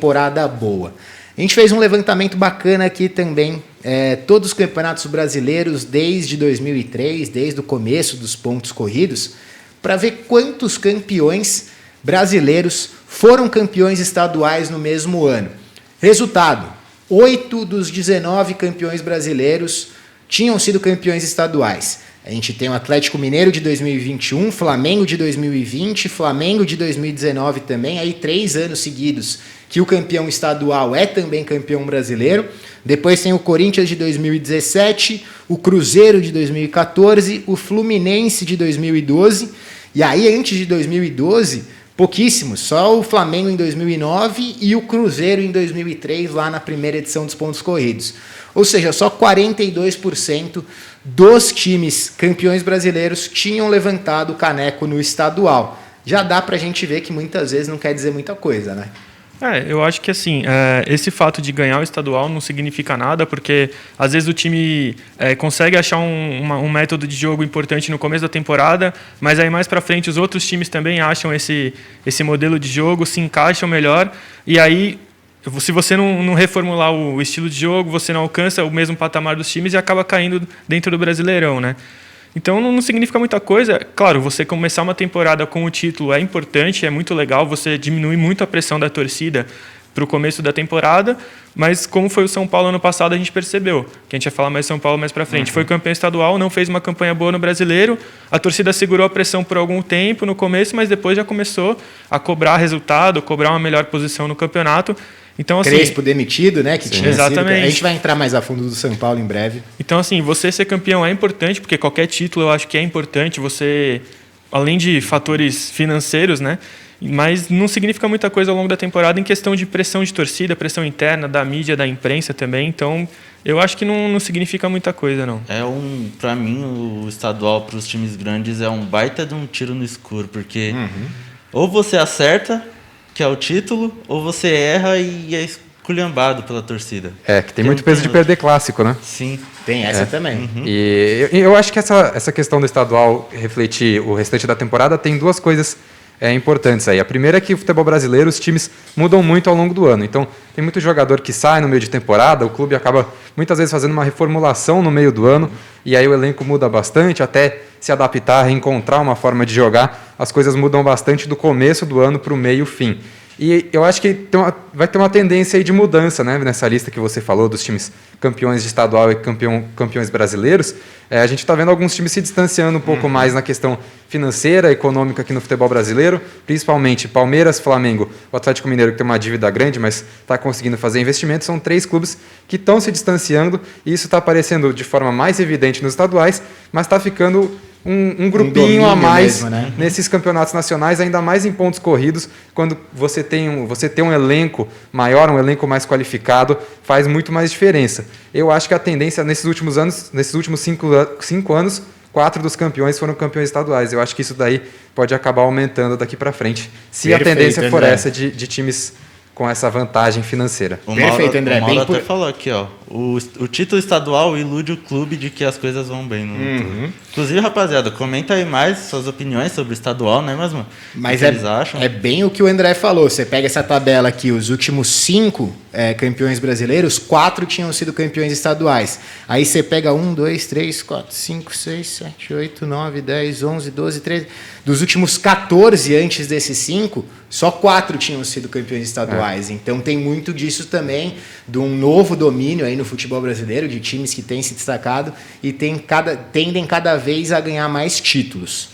temporada boa. A gente fez um levantamento bacana aqui também, todos os campeonatos brasileiros desde 2003, desde o começo dos pontos corridos, para ver quantos campeões brasileiros foram campeões estaduais no mesmo ano. Resultado, 8 dos 19 campeões brasileiros tinham sido campeões estaduais. A gente tem o Atlético Mineiro de 2021, Flamengo de 2020, Flamengo de 2019 também, aí 3 anos seguidos que o campeão estadual é também campeão brasileiro. Depois tem o Corinthians de 2017, o Cruzeiro de 2014, o Fluminense de 2012, e aí antes de 2012, pouquíssimos, só o Flamengo em 2009 e o Cruzeiro em 2003, lá na primeira edição dos pontos corridos. Ou seja, só 42% dos times campeões brasileiros tinham levantado o caneco no estadual. Já dá pra gente ver que muitas vezes não quer dizer muita coisa, né? Eu acho que assim, esse fato de ganhar o estadual não significa nada, porque às vezes o time consegue achar um método de jogo importante no começo da temporada, mas aí mais para frente os outros times também acham esse modelo de jogo, se encaixam melhor, e aí se você não reformular o estilo de jogo, você não alcança o mesmo patamar dos times e acaba caindo dentro do Brasileirão, né? Então não significa muita coisa. Claro, você começar uma temporada com o título é importante, é muito legal, você diminui muito a pressão da torcida para o começo da temporada, mas como foi o São Paulo ano passado, a gente percebeu, que a gente ia falar mais São Paulo mais para frente. Foi campeão estadual, não fez uma campanha boa no Brasileiro, a torcida segurou a pressão por algum tempo no começo, mas depois já começou a cobrar resultado, cobrar uma melhor posição no campeonato. Então, assim, Crespo demitido, né? Que tinha exatamente. Sido, a gente vai entrar mais a fundo do São Paulo em breve. Então, assim, você ser campeão é importante, porque qualquer título eu acho que é importante, você, além de fatores financeiros, né? Mas não significa muita coisa ao longo da temporada em questão de pressão de torcida, pressão interna, da mídia, da imprensa também. Então, eu acho que não significa muita coisa, não. Para mim, o estadual para os times grandes é um baita de um tiro no escuro, porque ou você acerta, que é o título, ou você erra e é esculhambado pela torcida. Que tem muito peso de perder clássico, né? Sim. Tem essa também. E eu acho que essa questão do estadual refletir o restante da temporada tem duas coisas importantes aí. A primeira é que o futebol brasileiro, os times mudam muito ao longo do ano. Então, tem muito jogador que sai no meio de temporada, o clube acaba muitas vezes fazendo uma reformulação no meio do ano, e aí o elenco muda bastante, até se adaptar, reencontrar uma forma de jogar, as coisas mudam bastante do começo do ano para o meio e fim. E eu acho que vai ter uma tendência aí de mudança, né, nessa lista que você falou dos times campeões de estadual e campeões brasileiros. A gente está vendo alguns times se distanciando um pouco mais na questão financeira, econômica aqui no futebol brasileiro, principalmente Palmeiras, Flamengo, o Atlético Mineiro, que tem uma dívida grande, mas está conseguindo fazer investimentos. São 3 clubes que estão se distanciando, e isso está aparecendo de forma mais evidente nos estaduais, mas está ficando um grupinho a mais mesmo, né? Nesses campeonatos nacionais, ainda mais em pontos corridos, quando você tem um elenco maior, um elenco mais qualificado, faz muito mais diferença. Eu acho que a tendência nesses últimos 5 anos, 4 dos campeões foram campeões estaduais. Eu acho que isso daí pode acabar aumentando daqui para frente, se perfeito, a tendência for essa de times com essa vantagem financeira. Perfeito, André. O Mauro até falou aqui, ó, o título estadual ilude o clube de que as coisas vão bem. Inclusive, rapaziada, comenta aí mais suas opiniões sobre o estadual, né, mas que eles acham? É bem o que o André falou. Você pega essa tabela aqui, os últimos 5 campeões brasileiros, 4 tinham sido campeões estaduais. Aí você pega 1, 2, 3, 4, 5, 6, 7, 8, 9, 10, 11, 12, 13... Dos últimos 14 antes desses 5, só 4 tinham sido campeões estaduais. Então tem muito disso também, de um novo domínio aí no futebol brasileiro, de times que têm se destacado e tendem cada vez a ganhar mais títulos.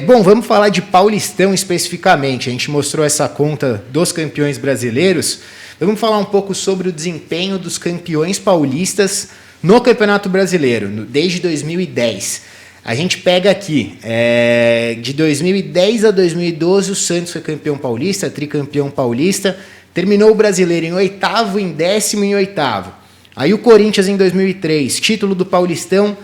Bom, vamos falar de Paulistão especificamente. A gente mostrou essa conta dos campeões brasileiros. Vamos falar um pouco sobre o desempenho dos campeões paulistas no Campeonato Brasileiro, desde 2010. A gente pega aqui, de 2010 a 2012, o Santos foi campeão paulista, tricampeão paulista, terminou o Brasileiro em 8º, em 10º e em 8º. Aí o Corinthians em 2003, título do Paulistão,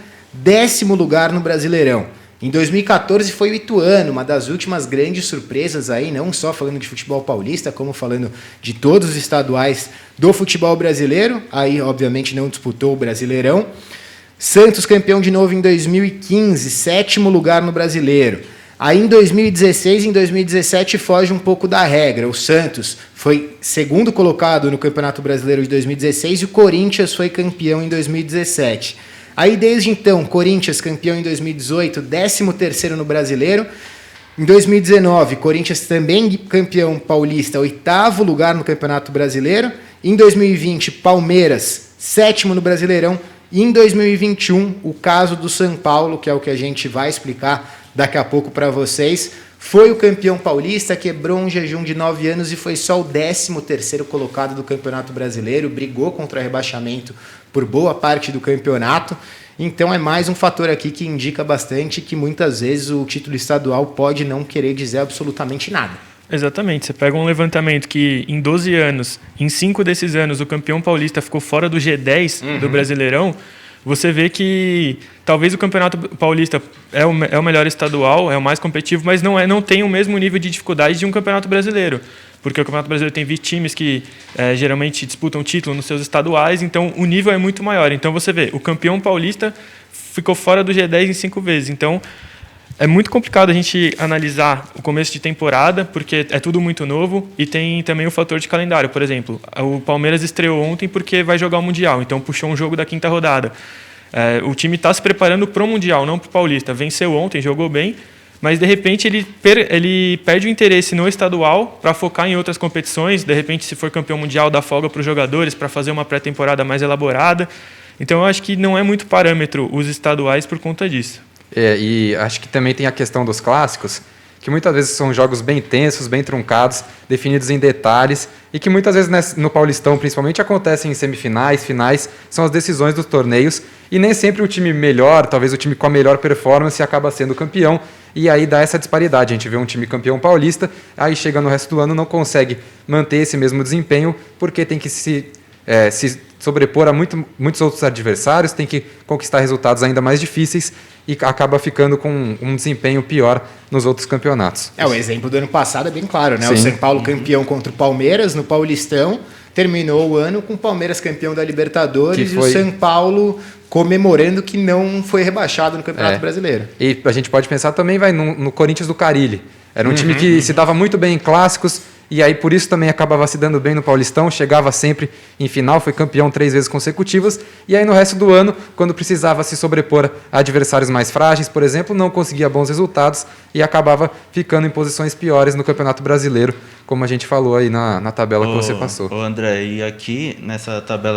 10º lugar no Brasileirão. Em 2014 foi o Ituano, uma das últimas grandes surpresas aí, não só falando de futebol paulista, como falando de todos os estaduais do futebol brasileiro. Aí, obviamente, não disputou o Brasileirão. Santos campeão de novo em 2015, 7º lugar no Brasileiro. Aí em 2016 e em 2017 foge um pouco da regra. O Santos foi segundo colocado no Campeonato Brasileiro de 2016 e o Corinthians foi campeão em 2017. Aí desde então, Corinthians campeão em 2018, 13º no Brasileiro. Em 2019, Corinthians também campeão paulista, 8º lugar no Campeonato Brasileiro. Em 2020, Palmeiras, 7º no Brasileirão. E em 2021, o caso do São Paulo, que é o que a gente vai explicar daqui a pouco para vocês, foi o campeão paulista, quebrou um jejum de 9 anos e foi só o 13º colocado do Campeonato Brasileiro, brigou contra o rebaixamento por boa parte do campeonato. Então é mais um fator aqui que indica bastante que muitas vezes o título estadual pode não querer dizer absolutamente nada. Exatamente. Você pega um levantamento que em 12 anos, em 5 desses anos, o campeão paulista ficou fora do G10 do Brasileirão, você vê que talvez o Campeonato Paulista é o melhor estadual, é o mais competitivo, mas não tem o mesmo nível de dificuldade de um Campeonato Brasileiro. Porque o Campeonato Brasileiro tem 20 times que geralmente disputam título nos seus estaduais, então o nível é muito maior. Então você vê, o campeão paulista ficou fora do G10 em 5 vezes. Então é muito complicado a gente analisar o começo de temporada, porque é tudo muito novo e tem também o fator de calendário. Por exemplo, o Palmeiras estreou ontem porque vai jogar o Mundial, então puxou um jogo da 5ª rodada. O time está se preparando para o Mundial, não para o Paulista. Venceu ontem, jogou bem, mas de repente ele perde o interesse no estadual para focar em outras competições. De repente, se for campeão mundial, dá folga para os jogadores para fazer uma pré-temporada mais elaborada. Então eu acho que não é muito parâmetro os estaduais por conta disso. E acho que também tem a questão dos clássicos, que muitas vezes são jogos bem tensos, bem truncados, definidos em detalhes, e que muitas vezes no Paulistão, principalmente, acontecem em semifinais, finais, são as decisões dos torneios, e nem sempre o time melhor, talvez o time com a melhor performance, acaba sendo campeão, e aí dá essa disparidade. A gente vê um time campeão paulista, aí chega no resto do ano, não consegue manter esse mesmo desempenho, porque tem que se sobrepor a muitos outros adversários, tem que conquistar resultados ainda mais difíceis e acaba ficando com um desempenho pior nos outros campeonatos. O exemplo do ano passado é bem claro, né? Sim. O São Paulo campeão contra o Palmeiras no Paulistão, terminou o ano com o Palmeiras campeão da Libertadores e o São Paulo comemorando que não foi rebaixado no Campeonato Brasileiro. E a gente pode pensar também no Corinthians do Carille. Era um time que se dava muito bem em clássicos, e aí por isso também acabava se dando bem no Paulistão, chegava sempre em final, foi campeão 3 vezes consecutivas, e aí no resto do ano, quando precisava se sobrepor a adversários mais frágeis, por exemplo, não conseguia bons resultados e acabava ficando em posições piores no Campeonato Brasileiro, como a gente falou aí na tabela que você passou. André, e aqui nessa tabela